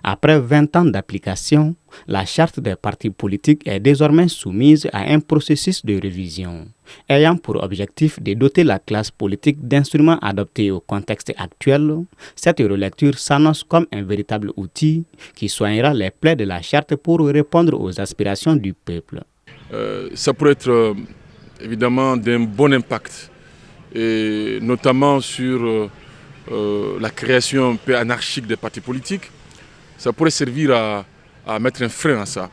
Après 20 ans d'application, la charte des partis politiques est désormais soumise à un processus de révision, ayant pour objectif de doter la classe politique d'instruments adaptés au contexte actuel. Cette relecture s'annonce comme un véritable outil qui soignera les plaies de la charte pour répondre aux aspirations du peuple. Ça pourrait être évidemment d'un bon impact, et notamment sur la création un peu anarchique des partis politiques. Ça pourrait servir à mettre un frein à ça.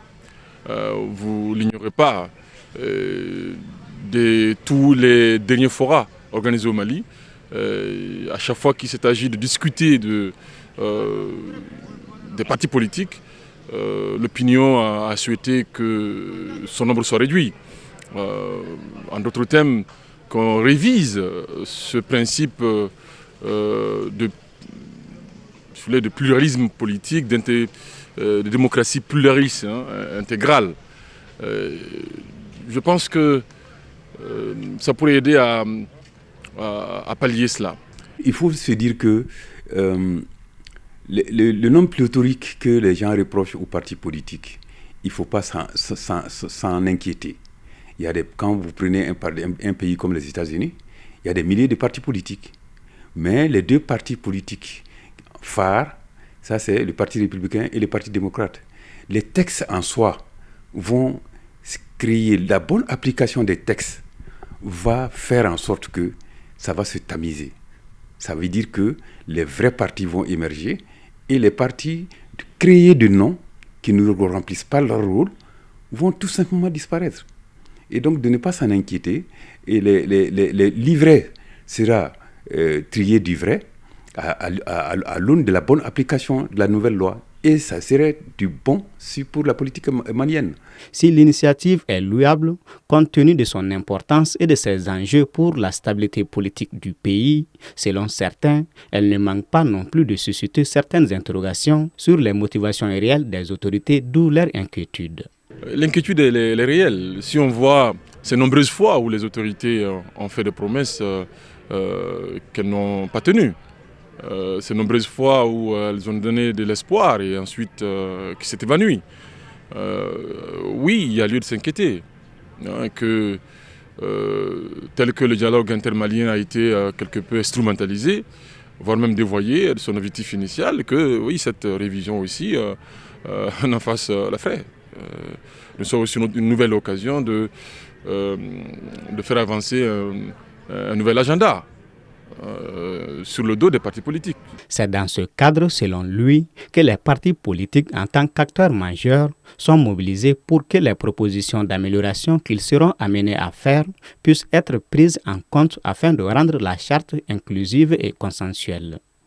Vous l'ignorez pas, de tous les derniers forats organisés au Mali, à chaque fois qu'il s'est agi de discuter des partis politiques, l'opinion a souhaité que son nombre soit réduit. En d'autres termes, qu'on révise ce principe de pluralisme politique, de démocratie pluraliste, intégrale. Je pense que ça pourrait aider à pallier cela. Il faut se dire que le nom pléthorique que les gens reprochent aux partis politiques, il ne faut pas s'en inquiéter. Quand vous prenez un pays comme les États-Unis, il y a des milliers de partis politiques. Mais les deux partis politiques phares, ça c'est le Parti républicain et le Parti démocrate. Les textes en soi vont créer, la bonne application des textes va faire en sorte que ça va se tamiser. Ça veut dire que les vrais partis vont émerger et les partis créés de noms qui ne remplissent pas leur rôle vont tout simplement disparaître. Et donc de ne pas s'en inquiéter, et l'ivraie sera trié du vrai à l'aune de la bonne application de la nouvelle loi. Et ça serait du bon pour la politique malienne. Si l'initiative est louable, compte tenu de son importance et de ses enjeux pour la stabilité politique du pays, selon certains, elle ne manque pas non plus de susciter certaines interrogations sur les motivations réelles des autorités, d'où leur inquiétude. L'inquiétude elle est réelle. Si on voit ces nombreuses fois où les autorités ont fait des promesses qu'elles n'ont pas tenues, ces nombreuses fois où elles ont donné de l'espoir et ensuite qui s'est évanoui. Oui, il y a lieu de s'inquiéter, tel que le dialogue intermalien a été quelque peu instrumentalisé, voire même dévoyé de son objectif initial, que oui, cette révision aussi en fasse la frais. Nous sommes aussi une nouvelle occasion de faire avancer un nouvel agenda sur le dos des partis politiques. C'est dans ce cadre, selon lui, que les partis politiques, en tant qu'acteurs majeurs, sont mobilisés pour que les propositions d'amélioration qu'ils seront amenés à faire puissent être prises en compte afin de rendre la charte inclusive et consensuelle.